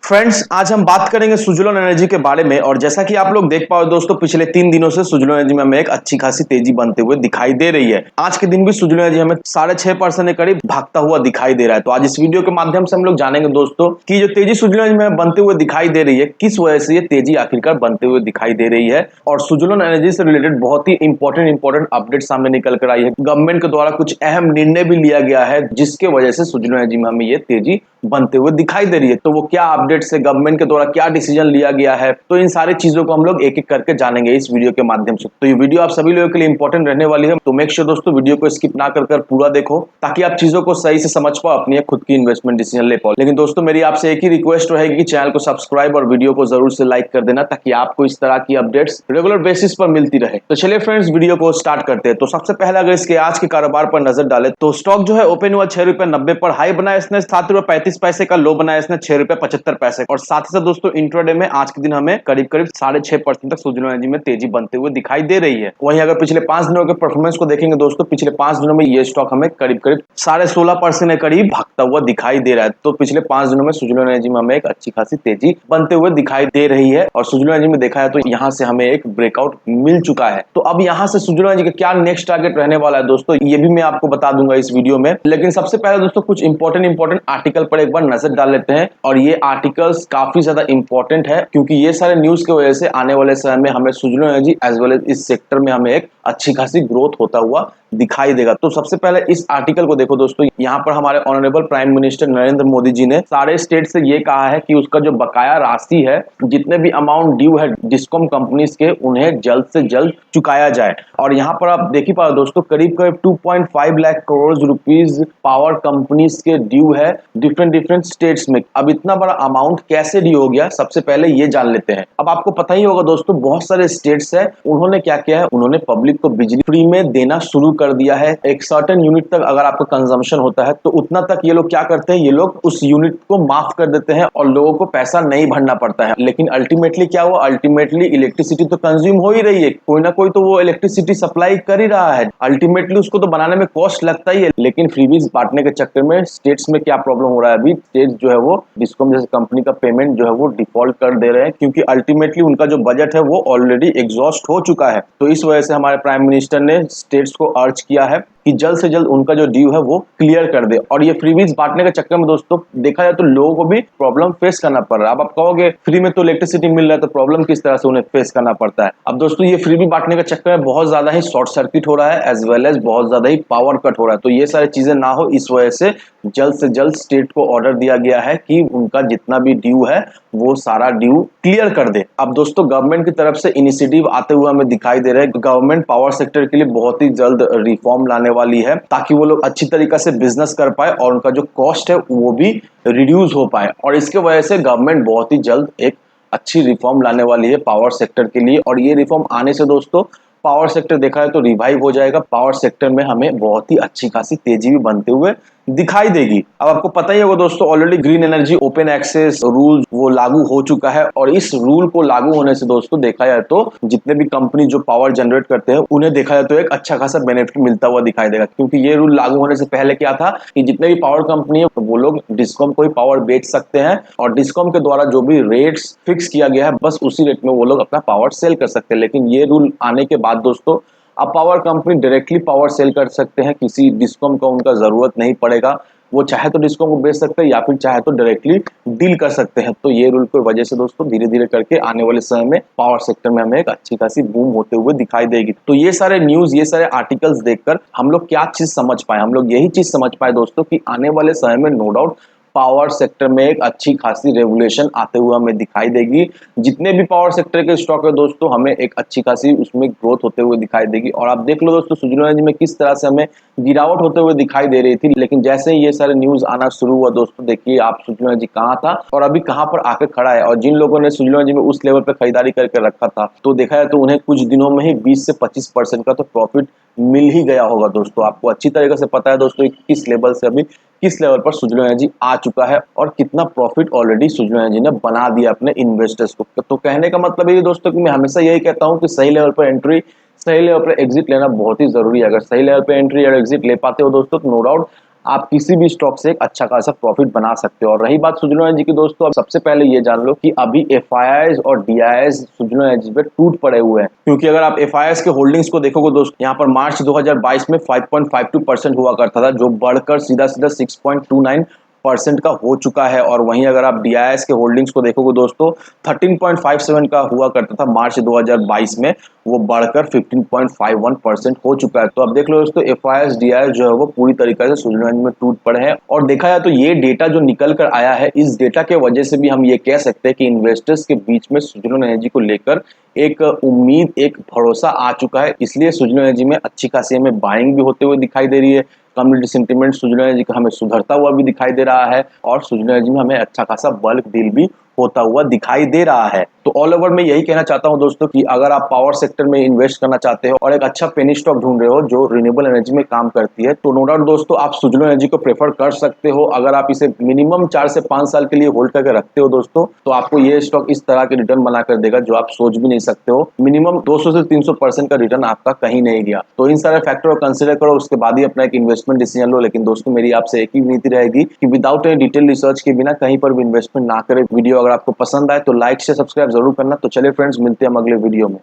Friends, आज हम बात करेंगे सुजुलोन एनर्जी के बारे में। और जैसा कि आप लोग देख पाओ दोस्तों, पिछले 3 दिनों से सुजुलोन एनर्जी में हमें एक अच्छी खासी तेजी बनते हुए दिखाई दे रही है। आज के दिन भी सुजुलोन एनर्जी हमें 6.5% के करीब भागता हुआ दिखाई दे रहा है। तो आज इस वीडियो के माध्यम से हम लोग जानेंगे दोस्तों कि जो तेजी सुजुलोन एनर्जी में बनते हुए दिखाई दे रही है, किस वजह से ये तेजी आखिरकार बनते हुए दिखाई दे रही है। और सुजुलोन एनर्जी से रिलेटेड बहुत ही इंपॉर्टेंट अपडेट सामने निकल कर आई है। गवर्नमेंट के द्वारा कुछ अहम निर्णय भी लिया गया है, जिसके वजह से सुजुलोन एनर्जी में हमें ये तेजी बनते हुए दिखाई दे रही है। तो वो क्या अपडेट से गवर्नमेंट के द्वारा क्या डिसीजन लिया गया है, तो इन सारी चीजों को हम लोग एक एक करके जानेंगे इस वीडियो के माध्यम से। तो ये वीडियो आप सभी लोगों के लिए इंपॉर्टेंट रहने वाली है, तो मेक श्योर दोस्तों वीडियो को स्किप ना कर पूरा देखो, ताकि आप चीजों को सही से समझ पाओ, अपनी खुद की इन्वेस्टमेंट डिसीजन ले पाओ। लेकिन दोस्तों मेरी आपसे एक ही रिक्वेस्ट रहेगी कि चैनल को सब्सक्राइब और वीडियो को जरूर से लाइक कर देना, ताकि आपको इस तरह की अपडेट्स रेगुलर बेसिस पर मिलती रहे। तो चलिए फ्रेंड्स, वीडियो को स्टार्ट करते हैं। तो सबसे पहले अगर इसके आज के कारोबार पर नजर डाले तो स्टॉक जो है ओपन हुआ 6 रुपए 90 पर, हाई बनाया इसने 7 रुपए 35 पैसे का, लो बनाया इसने 6 रुपए 75 पैसे। और साथ ही साथ दोस्तों इंट्राडे में आज के दिन हमें करीब 6.5% तक सुजुलोन एनर्जी में तेजी बनते हुए दिखाई दे रही है। वहीं अगर पिछले 5 दिनों के परफॉर्मेंस को देखेंगे दोस्तों, पिछले 5 दिनों में ये स्टॉक हमें करीब 16.5% के करीब भागता हुआ दिखाई दे रहा है। तो पिछले 5 दिनों में सुजुलोन एनर्जी में हमें एक अच्छी खासी तेजी बनते हुए दिखाई दे रही है। और सुजुलोन एनर्जी में देखा है तो यहाँ से हमें एक ब्रेकआउट मिल चुका है। तो अब यहाँ से सुजुलोन एनर्जी का क्या नेक्स्ट टारगेट रहने वाला है दोस्तों, ये भी मैं आपको बता दूंगा इस वीडियो में। लेकिन सबसे पहले दोस्तों कुछ इंपॉर्टेंट आर्टिकल पर एक बार नजर डाल लेते हैं। और ये आर्टिकल्स काफी ज्यादा इंपॉर्टेंट है, क्योंकि ये सारे न्यूज की वजह से आने वाले समय में हमें सुजुलोन एनर्जी एज वेल एज इस सेक्टर में हमें एक अच्छी खासी ग्रोथ होता हुआ दिखाई देगा। तो सबसे पहले इस आर्टिकल को देखो दोस्तों, यहाँ पर हमारे honourable prime minister Narendra Modi ji ने सारे स्टेट से ये कहा है कि उसका जो बकाया राशि है, जितने भी अमाउंट ड्यू है डिस्कॉम कंपनीज के, उन्हें जल्द से जल्द चुकाया जाए। और यहाँ पर आप देख ही पाओ दोस्तों, करीब 2.5 lakh crore rupees power companies के ड्यू है डिफरेंट स्टेट्स में। अब इतना बड़ा अमाउंट कैसे ड्यू हो गया, सबसे पहले ये जान लेते हैं। अब आपको पता ही होगा दोस्तों, बहुत सारे स्टेट्स है, उन्होंने क्या किया है, उन्होंने पब्लिक को बिजली फ्री में देना शुरू कर दिया है। एक सर्टेन यूनिट तक अगर आपका कंजम्पशन होता है तो उतना तक ये लोग क्या करते हैं, ये लोग उस यूनिट को माफ कर देते हैं और लोगों को पैसा नहीं भरना पड़ता है। लेकिन अल्टीमेटली क्या हुआ, अल्टीमेटली इलेक्ट्रिसिटी तो कंज्यूम हो ही रही है, कोई ना कोई तो वो इलेक्ट्रिसिटी सप्लाई कर ही रहा है। अल्टीमेटली उसको तो बनाने में कॉस्ट लगता ही है। लेकिन फ्रीबीज बांटने के चक्कर में स्टेट्स में क्या प्रॉब्लम हो रहा है, अभी स्टेट्स जो है वो डिस्कॉम जैसे कंपनी का पेमेंट जो है वो डिफॉल्ट कर दे रहे हैं, क्योंकि अल्टीमेटली उनका जो बजट है वो ऑलरेडी एग्जॉस्ट हो चुका है। तो इस वजह से हमारे प्राइम मिनिस्टर ने स्टेट्स को अर्ज किया है कि जल्द से जल्द उनका जो ड्यू है वो क्लियर कर दे। और ये फ्रीबीज बांटने के चक्कर में दोस्तों देखा जाए तो लोगों को भी प्रॉब्लम फेस करना पड़ रहा है। अब आप कहोगे फ्री में तो इलेक्ट्रिसिटी मिल रहा है, तो प्रॉब्लम किस तरह से उन्हें फेस करना पड़ता है। अब दोस्तों ये फ्रीबी बांटने के चक्कर में बहुत ज्यादा ही शॉर्ट सर्किट हो रहा है, एज वेल एज बहुत ज्यादा ही पावर कट हो रहा है। तो ये सारी चीजें ना हो, इस वजह से जल्द से जल्द स्टेट को ऑर्डर दिया गया है कि उनका जितना भी ड्यू है वो सारा ड्यू क्लियर कर दे। अब दोस्तों गवर्नमेंट की तरफ से इनिशिएटिव आते हुए हमें दिखाई दे रहा है। गवर्नमेंट पावर सेक्टर के लिए बहुत ही जल्द रिफॉर्म लाने वाली है, ताकि वो लोग अच्छी तरीके से बिजनेस कर पाए और उनका जो कॉस्ट है वो भी रिड्यूस हो पाए। और इसके वजह से गवर्नमेंट बहुत ही जल्द एक अच्छी रिफॉर्म लाने वाली है पावर सेक्टर के लिए। और ये रिफॉर्म आने से दोस्तों पावर सेक्टर देखा है तो रिवाइव हो जाएगा। पावर सेक्टर में हमें बहुत ही अच्छी खासी तेजी भी बनते हुए दिखाई देगी। अब आपको पता ही होगा दोस्तों, already green energy open access rule वो लागू हो चुका है। और इस रूल को लागू होने से दोस्तों देखा जाए तो जितने भी कंपनी जो पावर जनरेट करते हैं उन्हें देखा जाए तो एक अच्छा खासा बेनिफिट मिलता हुआ दिखाई देगा। क्योंकि ये रूल लागू होने से पहले क्या था कि जितने भी पावर कंपनी है वो लोग डिस्कॉम को ही पावर बेच सकते हैं, और डिस्कॉम के द्वारा जो भी रेट्स फिक्स किया गया है बस उसी रेट में वो लोग अपना पावर सेल कर सकते हैं। लेकिन ये रूल आने के बाद दोस्तों अब power company directly power sell कर सकते हैं, किसी डिस्कॉम का उनका जरूरत नहीं पड़ेगा। वो चाहे तो डिस्कॉम को बेच सकते हैं या फिर चाहे तो डायरेक्टली डील कर सकते हैं। तो ये रूल की वजह से दोस्तों धीरे धीरे करके आने वाले समय में पावर सेक्टर में हमें एक अच्छी खासी बूम होते हुए दिखाई देगी। तो ये सारे न्यूज, ये सारे आर्टिकल्स देखकर हम लोग क्या चीज समझ पाए, हम लोग यही चीज समझ पाए दोस्तों कि आने वाले समय में नो डाउट पावर सेक्टर में एक अच्छी खासी रेगुलेशन आते हुए हमें दिखाई देगी। जितने भी पावर सेक्टर के स्टॉक है दोस्तों, हमें एक अच्छी खासी उसमें ग्रोथ होते हुए दिखाई देगी। और आप देख लो दोस्तों सुजुलोन एनर्जी में किस तरह से हमें गिरावट होते हुए दिखाई दे रही थी, लेकिन जैसे ही ये सारे न्यूज आना शुरू हुआ दोस्तों, देखिए आप सुजुलोन एनर्जी कहाँ था और अभी कहाँ पर आकर खड़ा है। और जिन लोगों ने सुजुलोन एनर्जी में उस लेवल पर खरीदारी करके रखा था, तो देखा जाए तो उन्हें कुछ दिनों में ही 20 से 25% का तो प्रॉफिट मिल ही गया होगा। दोस्तों आपको अच्छी तरीके से पता है दोस्तों किस लेवल से अभी किस लेवल पर सुजुलोन एनर्जी आ चुका है और कितना प्रॉफिट ऑलरेडी सुजुलोन एनर्जी ने बना दिया अपने इन्वेस्टर्स को। तो कहने का मतलब ये दोस्तों कि मैं हमेशा यही कहता हूं कि सही लेवल पर एंट्री, सही लेवल पर एग्जिट लेना बहुत ही जरूरी है। अगर सही लेवल पर एंट्री और एग्जिट ले पाते हो दोस्तों तो नो डाउट आप किसी भी स्टॉक से एक अच्छा खासा प्रॉफिट बना सकते हो। और रही बात सुजलोन एनर्जी की दोस्तों, अब सबसे पहले ये जान लो कि अभी एफआईआईज और डीआईआईज सुजलोन एनर्जी पे टूट पड़े हुए हैं, क्योंकि अगर आप एफआईआईज के होल्डिंग्स को देखोगे दोस्तों, यहाँ पर मार्च 2022 में 5.52% हुआ करता था, जो बढ़कर सीधा 6.29% का हो चुका है। और वहीं अगर आप डीआईएस के होल्डिंग्स को देखोगे दोस्तों, 13.57 का हुआ करता था मार्च 2022 में, वो बढ़कर 15.51% हो चुका है। तो अब देख लो दोस्तों, एफआईएस डीआईएस जो है वो पूरी तरीके से सुजलोन एनर्जी में टूट पड़े हैं। और देखा जाए तो ये डेटा जो निकल कर आया है, इस डेटा के वजह से भी हम ये कह सकते हैं कि इन्वेस्टर्स के बीच में सुजलोन एनर्जी को लेकर एक उम्मीद, एक भरोसा आ चुका है। इसलिए सुजलोन एनर्जी में अच्छी खासी हमें बाइंग भी होते हुए दिखाई दे रही है। कम्युनिटी सेंटिमेंट सुजलोन एनर्जी का हमें सुधरता हुआ भी दिखाई दे रहा है, और सुजलोन एनर्जी में हमें अच्छा खासा बल्क डील भी होता हुआ दिखाई दे रहा है। तो ऑल ओवर में यही कहना चाहता हूं दोस्तों कि अगर आप पावर सेक्टर में इन्वेस्ट करना चाहते हो और एक अच्छा पेनी स्टॉक ढूंढ रहे हो जो रिन्यूएबल एनर्जी में काम करती है, तो नो डाउट दोस्तों आप सुजलोन एनर्जी को प्रेफर कर सकते हो। अगर आप इसे मिनिमम 4 से 5 साल के लिए होल्ड करके रखते हो दोस्तों, तो आपको ये स्टॉक इस तरह के रिटर्न बनाकर देगा जो आप सोच भी नहीं सकते हो। मिनिमम 200 से 300% का रिटर्न आपका कहीं नहीं गया। तो इन सारे फैक्टर को कंसिडर करो, उसके बाद ही अपना एक इन्वेस्टमेंट डिसीजन लो। लेकिन दोस्तों मेरी आपसे एक ही नीति रहेगी कि विदाउट एनी डिटेल रिसर्च के बिना कहीं पर भी इन्वेस्टमेंट ना करें। वीडियो अगर आपको पसंद आए तो लाइक से सब्सक्राइब जरूर करना। तो चलिए फ्रेंड्स, मिलते हैं हम अगले वीडियो में।